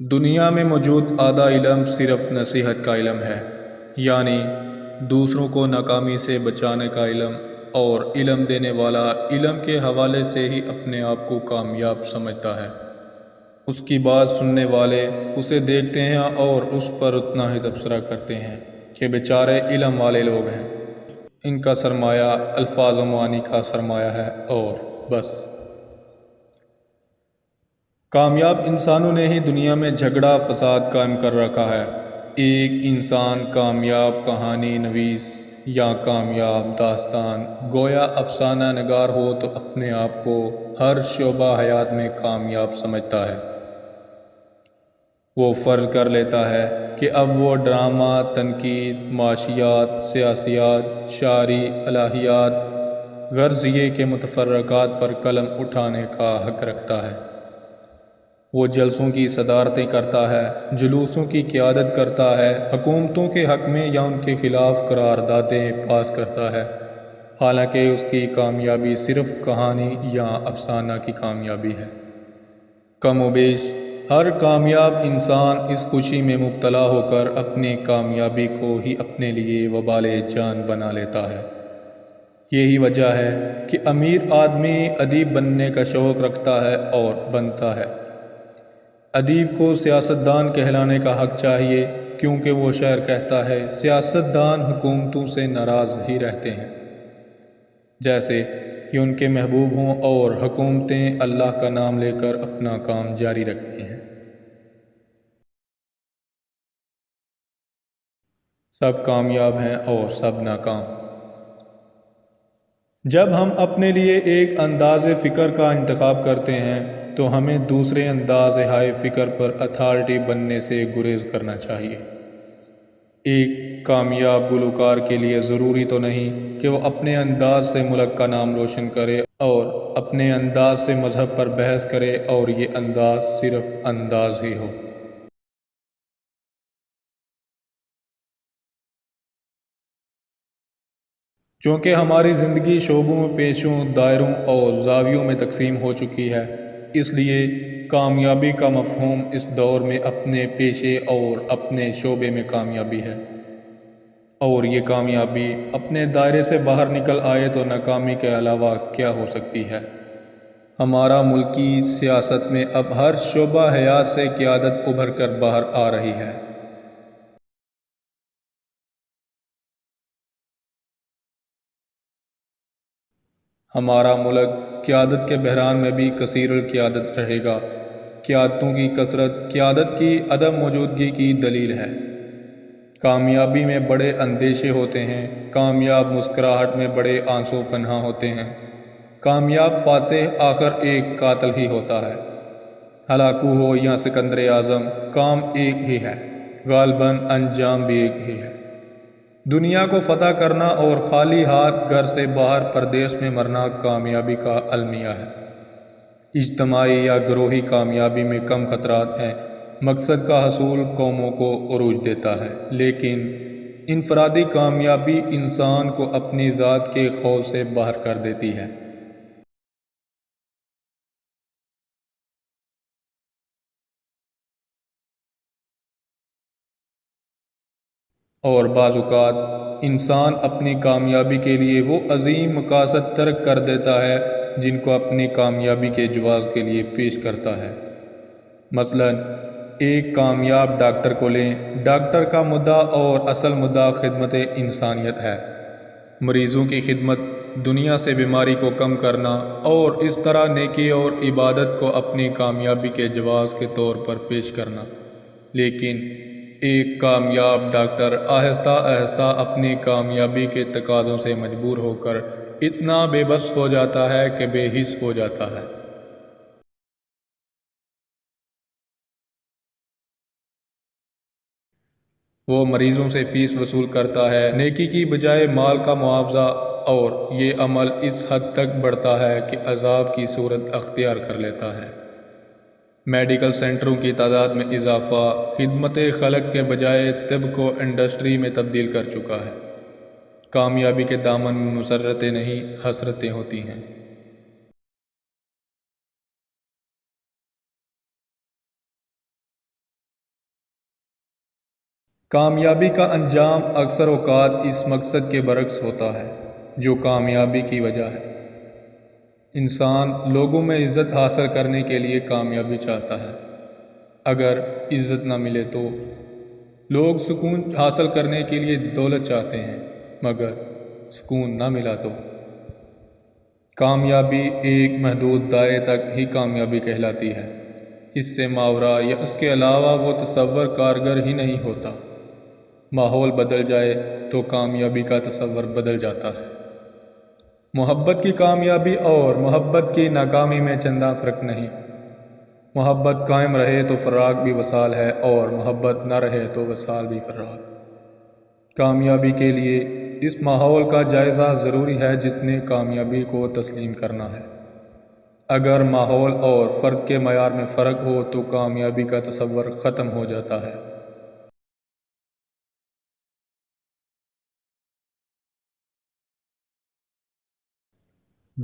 دنیا میں موجود آدھا علم صرف نصیحت کا علم ہے، یعنی دوسروں کو ناکامی سے بچانے کا علم، اور علم دینے والا علم کے حوالے سے ہی اپنے آپ کو کامیاب سمجھتا ہے۔ اس کی بات سننے والے اسے دیکھتے ہیں اور اس پر اتنا ہی تبصرہ کرتے ہیں کہ بیچارے علم والے لوگ ہیں، ان کا سرمایہ الفاظ و معانی کا سرمایہ ہے اور بس۔ کامیاب انسانوں نے ہی دنیا میں جھگڑا فساد قائم کر رکھا ہے۔ ایک انسان کامیاب کہانی نویس یا کامیاب داستان گویا افسانہ نگار ہو تو اپنے آپ کو ہر شعبہ حیات میں کامیاب سمجھتا ہے۔ وہ فرض کر لیتا ہے کہ اب وہ ڈرامہ، تنقید، معاشیات، سیاسیات، شاعری، الہیات، غرض یہ کہ متفرقات پر قلم اٹھانے کا حق رکھتا ہے۔ وہ جلسوں کی صدارتیں کرتا ہے، جلوسوں کی قیادت کرتا ہے، حکومتوں کے حق میں یا ان کے خلاف قراردادیں پاس کرتا ہے، حالانکہ اس کی کامیابی صرف کہانی یا افسانہ کی کامیابی ہے۔ کم و بیش ہر کامیاب انسان اس خوشی میں مبتلا ہو کر اپنی کامیابی کو ہی اپنے لیے وبال جان بنا لیتا ہے۔ یہی وجہ ہے کہ امیر آدمی ادیب بننے کا شوق رکھتا ہے اور بنتا ہے۔ ادیب کو سیاستدان کہلانے کا حق چاہیے، کیونکہ وہ شاعر کہتا ہے سیاستدان حکومتوں سے ناراض ہی رہتے ہیں، جیسے کہ ان کے محبوب ہوں، اور حکومتیں اللہ کا نام لے کر اپنا کام جاری رکھتی ہیں۔ سب کامیاب ہیں اور سب ناکام۔ جب ہم اپنے لیے ایک انداز فکر کا انتخاب کرتے ہیں تو ہمیں دوسرے انداز ہائے فکر پر اتھارٹی بننے سے گریز کرنا چاہیے۔ ایک کامیاب گلوکار کے لیے ضروری تو نہیں کہ وہ اپنے انداز سے ملک کا نام روشن کرے اور اپنے انداز سے مذہب پر بحث کرے، اور یہ انداز صرف انداز ہی ہو۔ چونکہ ہماری زندگی شعبوں، پیشوں، دائروں اور زاویوں میں تقسیم ہو چکی ہے، اس لیے کامیابی کا مفہوم اس دور میں اپنے پیشے اور اپنے شعبے میں کامیابی ہے، اور یہ کامیابی اپنے دائرے سے باہر نکل آئے تو ناکامی کے علاوہ کیا ہو سکتی ہے۔ ہمارا ملکی سیاست میں اب ہر شعبہ حیات سے قیادت ابھر کر باہر آ رہی ہے۔ ہمارا ملک قیادت کے بحران میں بھی کثیر القیادت رہے گا۔ قیادتوں کی کثرت قیادت کی عدم موجودگی کی دلیل ہے۔ کامیابی میں بڑے اندیشے ہوتے ہیں، کامیاب مسکراہٹ میں بڑے آنسو پنہاں ہوتے ہیں، کامیاب فاتح آخر ایک قاتل ہی ہوتا ہے۔ ہلاکو ہو یا سکندر اعظم، کام ایک ہی ہے، غالباً انجام بھی ایک ہی ہے۔ دنیا کو فتح کرنا اور خالی ہاتھ گھر سے باہر پردیس میں مرنا کامیابی کا المیہ ہے۔ اجتماعی یا گروہی کامیابی میں کم خطرات ہیں، مقصد کا حصول قوموں کو عروج دیتا ہے، لیکن انفرادی کامیابی انسان کو اپنی ذات کے خوف سے باہر کر دیتی ہے۔ اور بعض اوقات انسان اپنی کامیابی کے لیے وہ عظیم مقاصد ترک کر دیتا ہے جن کو اپنی کامیابی کے جواز کے لیے پیش کرتا ہے۔ مثلاً ایک کامیاب ڈاکٹر کو لیں۔ ڈاکٹر کا مدعا اور اصل مدعا خدمت انسانیت ہے، مریضوں کی خدمت، دنیا سے بیماری کو کم کرنا، اور اس طرح نیکی اور عبادت کو اپنی کامیابی کے جواز کے طور پر پیش کرنا۔ لیکن ایک کامیاب ڈاکٹر آہستہ آہستہ اپنی کامیابی کے تقاضوں سے مجبور ہو کر اتنا بے بس ہو جاتا ہے کہ بے حس ہو جاتا ہے۔ وہ مریضوں سے فیس وصول کرتا ہے، نیکی کی بجائے مال کا معاوضہ، اور یہ عمل اس حد تک بڑھتا ہے کہ عذاب کی صورت اختیار کر لیتا ہے۔ میڈیکل سینٹروں کی تعداد میں اضافہ خدمت خلق کے بجائے طب کو انڈسٹری میں تبدیل کر چکا ہے۔ کامیابی کے دامن میں مسرتیں نہیں، حسرتیں ہوتی ہیں۔ کامیابی کا انجام اکثر اوقات اس مقصد کے برعکس ہوتا ہے جو کامیابی کی وجہ ہے۔ انسان لوگوں میں عزت حاصل کرنے کے لیے کامیابی چاہتا ہے۔ اگر عزت نہ ملے تو لوگ سکون حاصل کرنے کے لیے دولت چاہتے ہیں، مگر سکون نہ ملا تو کامیابی ایک محدود دائرے تک ہی کامیابی کہلاتی ہے۔ اس سے ماورا یا اس کے علاوہ وہ تصور کارگر ہی نہیں ہوتا۔ ماحول بدل جائے تو کامیابی کا تصور بدل جاتا ہے۔ محبت کی کامیابی اور محبت کی ناکامی میں چندہ فرق نہیں۔ محبت قائم رہے تو فراق بھی وصال ہے، اور محبت نہ رہے تو وصال بھی فراق۔ کامیابی کے لیے اس ماحول کا جائزہ ضروری ہے جس نے کامیابی کو تسلیم کرنا ہے۔ اگر ماحول اور فرد کے معیار میں فرق ہو تو کامیابی کا تصور ختم ہو جاتا ہے۔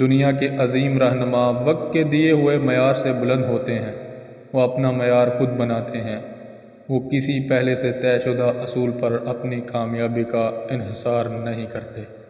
دنیا کے عظیم رہنما وقت کے دیے ہوئے معیار سے بلند ہوتے ہیں۔ وہ اپنا معیار خود بناتے ہیں۔ وہ کسی پہلے سے طے شدہ اصول پر اپنی کامیابی کا انحصار نہیں کرتے۔